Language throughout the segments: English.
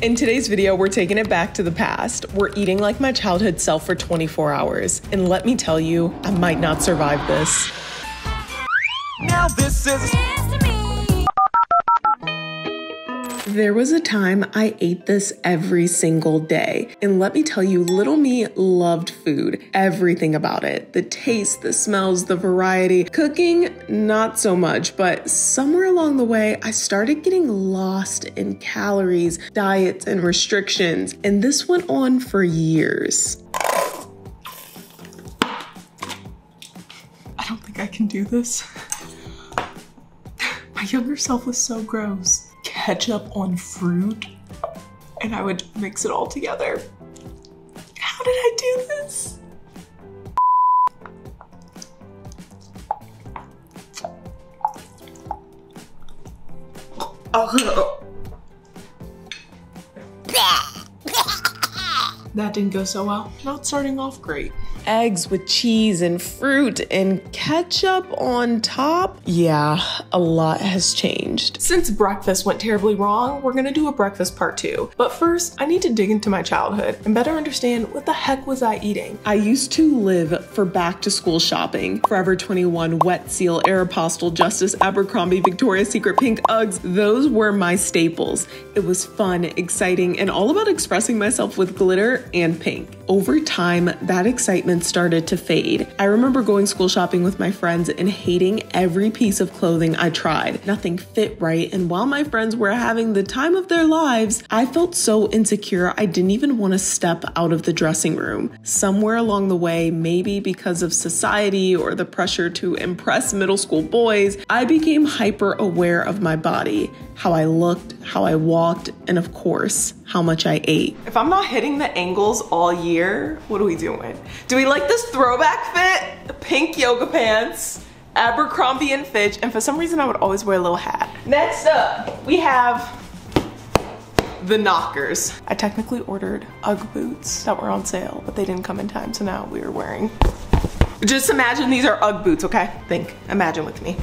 In today's video, we're taking it back to the past. We're eating like my childhood self for 24 hours. And let me tell you, I might not survive this. Now this is... There was a time I ate this every single day. And let me tell you, little me loved food. Everything about it. The taste, the smells, the variety. Cooking, not so much. But somewhere along the way, I started getting lost in calories, diets, and restrictions. And this went on for years. I don't think I can do this. My younger self was so gross. Ketchup on fruit, and I would mix it all together. How did I do this? That didn't go so well. Not starting off great. Eggs with cheese and fruit and ketchup on top. Yeah, a lot has changed. Since breakfast went terribly wrong, we're gonna do a breakfast part 2. But first, I need to dig into my childhood and better understand what the heck was I eating. I used to live for back to school shopping. Forever 21, Wet Seal, Aeropostale, Justice, Abercrombie, Victoria's Secret, Pink Uggs. Those were my staples. It was fun, exciting, and all about expressing myself with glitter and pink. Over time, that excitement started to fade. I remember going school shopping with my friends and hating every piece of clothing I tried. Nothing fit right, and while my friends were having the time of their lives, I felt so insecure I didn't even want to step out of the dressing room. Somewhere along the way, maybe because of society or the pressure to impress middle school boys, I became hyper aware of my body, how I looked, how I walked, and of course, how much I ate. If I'm not hitting the angles all year, what are we doing? Do we like this throwback fit? Pink yoga pants, Abercrombie and Fitch, and for some reason I would always wear a little hat. Next up, we have the knockers. I technically ordered Ugg boots that were on sale, but they didn't come in time, so now we are wearing. Just imagine these are Ugg boots, okay? Imagine with me.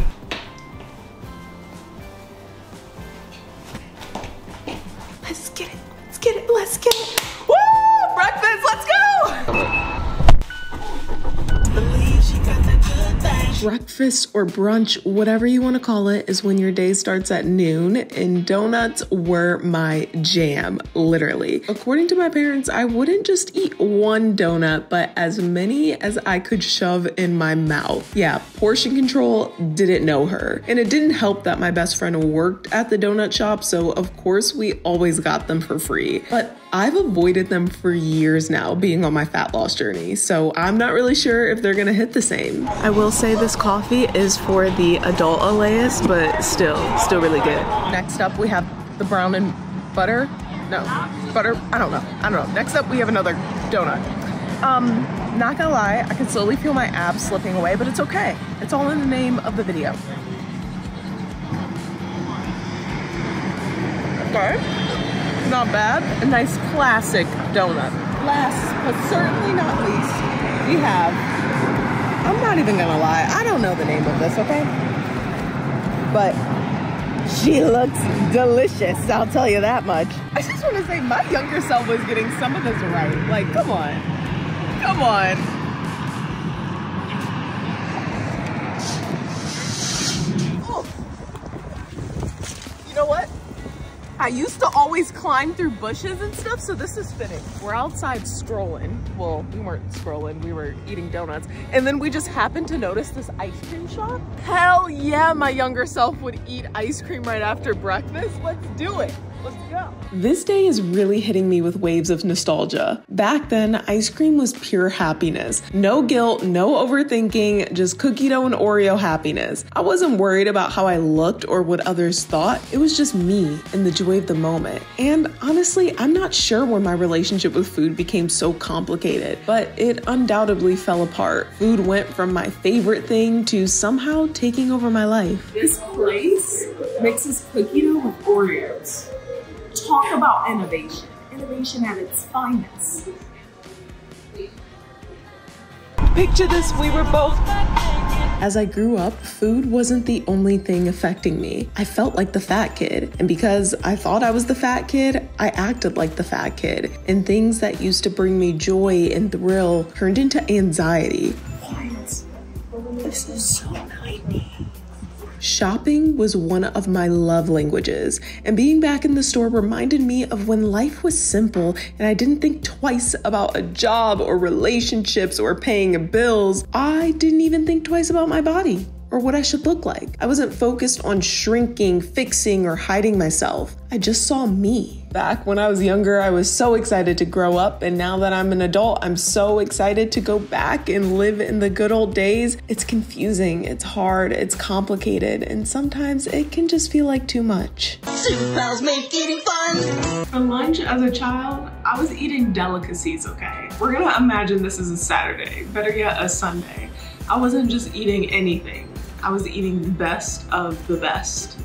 Let's get it. Woo! Breakfast, let's go! Breakfast or brunch, whatever you want to call it, is when your day starts at noon, and donuts were my jam, literally. According to my parents, I wouldn't just eat one donut, but as many as I could shove in my mouth. Yeah, portion control didn't know her. And it didn't help that my best friend worked at the donut shop, so of course we always got them for free. But I've avoided them for years now, being on my fat loss journey, so I'm not really sure if they're gonna hit the same. I will say this coffee is for the adult Alaias, but still really good. Next up, we have the brown and butter. No, butter, I don't know. Next up, we have another donut. Not gonna lie, I can slowly feel my abs slipping away, but it's okay. It's all in the name of the video. Okay. Not bad. A nice classic donut. Last, but certainly not least, we have, I'm not even gonna lie, I don't know the name of this, okay? But she looks delicious, I'll tell you that much. I just wanna say my younger self was getting some of this right. Like, come on. Come on. Oh. You know what? I used to always climb through bushes and stuff, so this is fitting. We're outside scrolling. Well, we weren't scrolling, we were eating donuts. And then we just happened to notice this ice cream shop. Hell yeah, my younger self would eat ice cream right after breakfast. Let's do it. Let's go. This day is really hitting me with waves of nostalgia. Back then, ice cream was pure happiness. No guilt, no overthinking, just cookie dough and Oreo happiness. I wasn't worried about how I looked or what others thought. It was just me and the joy of the moment. And honestly, I'm not sure when my relationship with food became so complicated, but it undoubtedly fell apart. Food went from my favorite thing to somehow taking over my life. This place mixes cookie dough with Oreos. Talk about innovation. Innovation at its finest. Picture this, we were both As I grew up, food wasn't the only thing affecting me. I felt like the fat kid, and because I thought I was the fat kid, I acted like the fat kid, and things that used to bring me joy and thrill turned into anxiety. What? This is so 90s. Shopping was one of my love languages, and being back in the store reminded me of when life was simple and I didn't think twice about a job or relationships or paying bills. I didn't even think twice about my body or what I should look like. I wasn't focused on shrinking, fixing, or hiding myself. I just saw me. Back when I was younger, I was so excited to grow up, and now that I'm an adult, I'm so excited to go back and live in the good old days. It's confusing, it's hard, it's complicated, and sometimes it can just feel like too much. Super pals make eating fun. For lunch as a child, I was eating delicacies, okay? We're gonna imagine this is a Saturday, better yet a Sunday. I wasn't just eating anything. I was eating the best of the best.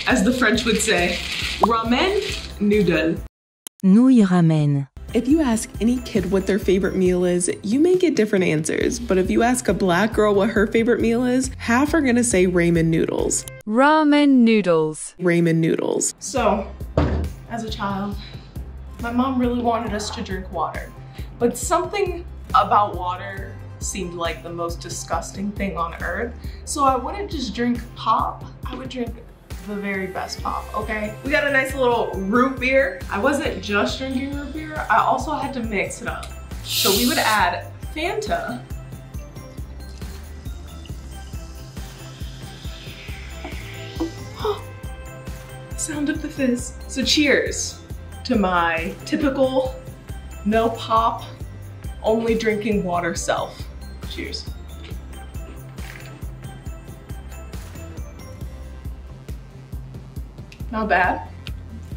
As the French would say, ramen noodle. Nouilles ramen. If you ask any kid what their favorite meal is, you may get different answers. But if you ask a black girl what her favorite meal is, half are gonna say ramen noodles. Ramen noodles. Ramen noodles. So, as a child, my mom really wanted us to drink water. But something about water seemed like the most disgusting thing on earth. So I wouldn't just drink pop, I would drink the very best pop, okay? We got a nice little root beer. I wasn't just drinking root beer, I also had to mix it up. So we would add Fanta. Sound of the fizz. So cheers to my typical no pop, only drinking water self. Cheers. Not bad.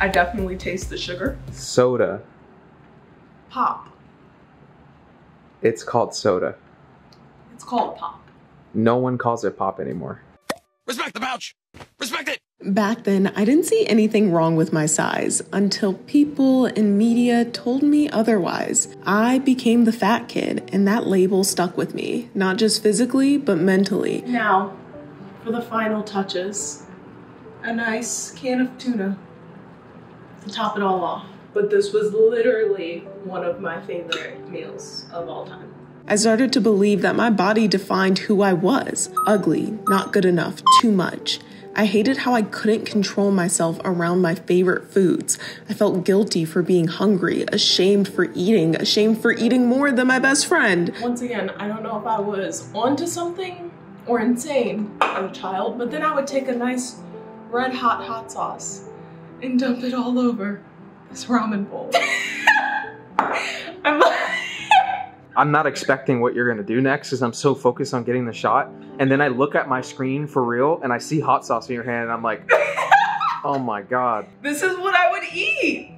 I definitely taste the sugar. Soda. Pop. It's called soda. It's called pop. No one calls it pop anymore. Respect the pouch. Respect it. Back then, I didn't see anything wrong with my size until people in media told me otherwise. I became the fat kid, and that label stuck with me, not just physically, but mentally. Now, for the final touches, a nice can of tuna to top it all off. But this was literally one of my favorite meals of all time. I started to believe that my body defined who I was. Ugly, not good enough, too much. I hated how I couldn't control myself around my favorite foods. I felt guilty for being hungry, ashamed for eating more than my best friend. Once again, I don't know if I was onto something or insane as a child, but then I would take a nice red hot sauce and dump it all over this ramen bowl. I'm not expecting what you're gonna do next because I'm so focused on getting the shot. And then I look at my screen for real and I see hot sauce in your hand and I'm like, oh my God. This is what I would eat.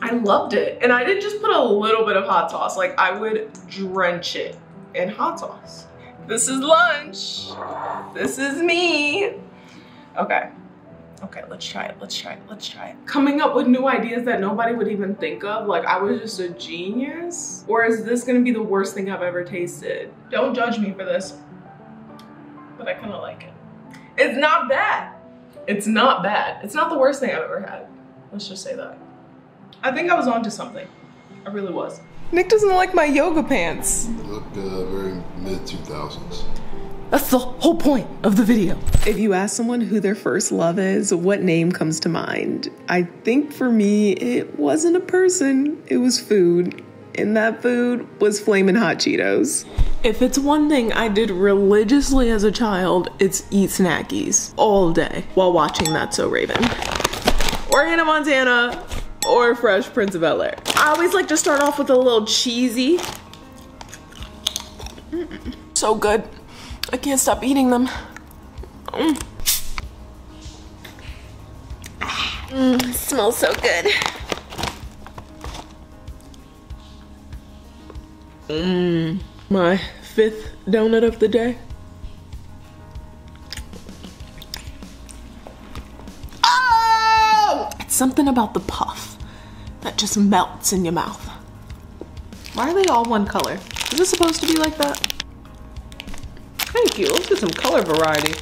I loved it. And I didn't just put a little bit of hot sauce, like I would drench it in hot sauce. This is lunch. This is me. Okay. Okay, let's try it. Coming up with new ideas that nobody would even think of, like I was just a genius? Or is this gonna be the worst thing I've ever tasted? Don't judge me for this, but I kinda like it. It's not bad. It's not bad. It's not the worst thing I've ever had. Let's just say that. I think I was onto something. I really was. Nick doesn't like my yoga pants. You look very mid-2000s. That's the whole point of the video. If you ask someone who their first love is, what name comes to mind? I think for me, it wasn't a person, it was food. And that food was Flamin' Hot Cheetos. If it's one thing I did religiously as a child, it's eat snackies all day while watching That's So Raven. Or Hannah Montana, or Fresh Prince of Bel-Air. I always like to start off with a little cheesy. So good. I can't stop eating them. Smells so good. My 5th donut of the day. Oh! It's something about the puff that just melts in your mouth. Why are they all one color? Is this supposed to be like that? Thank you. Let's get some color variety.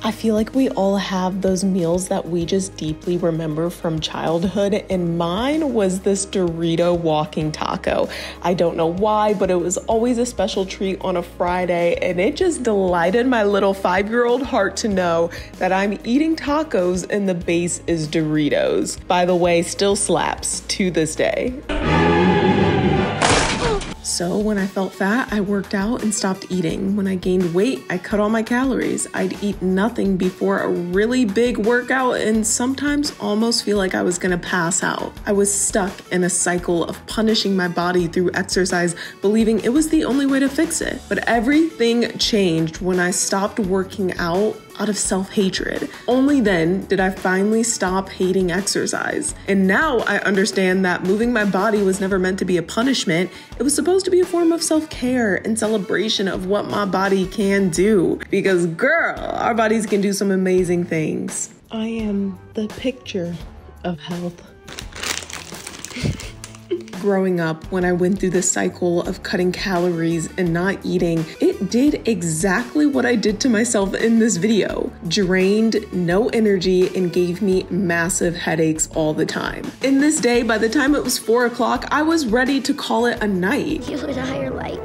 I feel like we all have those meals that we just deeply remember from childhood, and mine was this Dorito walking taco. I don't know why, but it was always a special treat on a Friday, and it just delighted my little 5-year-old heart to know that I'm eating tacos and the base is Doritos. By the way, still slaps to this day. So when I felt fat, I worked out and stopped eating. When I gained weight, I cut all my calories. I'd eat nothing before a really big workout and sometimes almost feel like I was gonna pass out. I was stuck in a cycle of punishing my body through exercise, believing it was the only way to fix it. But everything changed when I stopped working out of self-hatred. Only then did I finally stop hating exercise. And now I understand that moving my body was never meant to be a punishment. It was supposed to be a form of self-care and celebration of what my body can do. Because girl, our bodies can do some amazing things. I am the picture of health. Growing up, when I went through the cycle of cutting calories and not eating, it did exactly what I did to myself in this video. Drained, no energy, and gave me massive headaches all the time. In this day, by the time it was 4 o'clock, I was ready to call it a night. You and I are like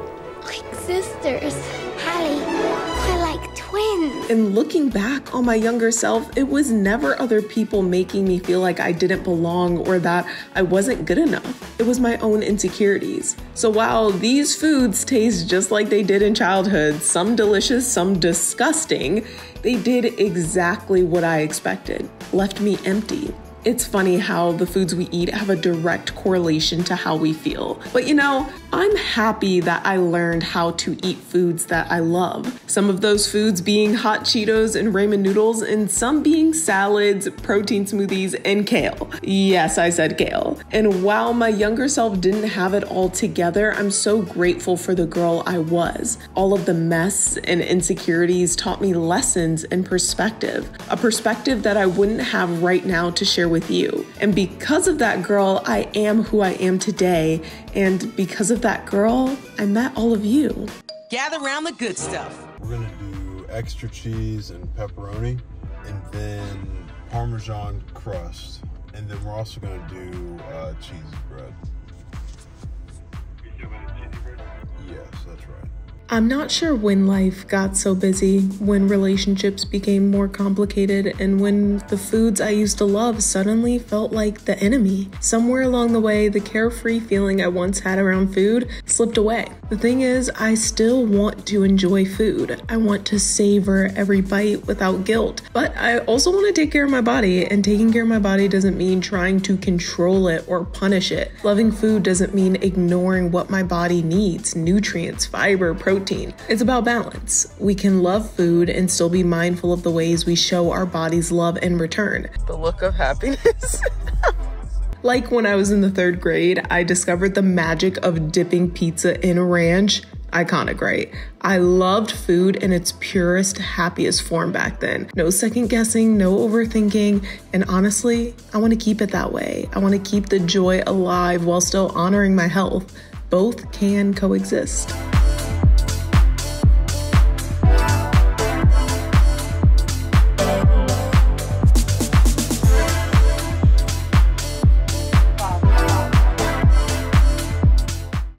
sisters. Hallie, we're like twins. And looking back on my younger self, it was never other people making me feel like I didn't belong or that I wasn't good enough. It was my own insecurities. So while these foods taste just like they did in childhood, some delicious, some disgusting, they did exactly what I expected, left me empty. It's funny how the foods we eat have a direct correlation to how we feel. But you know, I'm happy that I learned how to eat foods that I love. Some of those foods being hot Cheetos and ramen noodles, and some being salads, protein smoothies, and kale. Yes, I said kale. And while my younger self didn't have it all together, I'm so grateful for the girl I was. All of the mess and insecurities taught me lessons and perspective, a perspective that I wouldn't have right now to share with you. And because of that girl, I am who I am today. And because of that girl, I met all of you. Gather around the good stuff. We're gonna do extra cheese and pepperoni, and then Parmesan crust, and then we're also gonna do cheesy bread. Yes, that's right. I'm not sure when life got so busy, when relationships became more complicated, and when the foods I used to love suddenly felt like the enemy. Somewhere along the way, the carefree feeling I once had around food slipped away. The thing is, I still want to enjoy food. I want to savor every bite without guilt. But I also want to take care of my body, and taking care of my body doesn't mean trying to control it or punish it. Loving food doesn't mean ignoring what my body needs: nutrients, fiber, protein. It's about balance. We can love food and still be mindful of the ways we show our bodies love in return. The look of happiness. Like when I was in the 3rd grade, I discovered the magic of dipping pizza in ranch. Iconic, right? I loved food in its purest, happiest form back then. No second guessing, no overthinking, and honestly, I want to keep it that way. I want to keep the joy alive while still honoring my health. Both can coexist.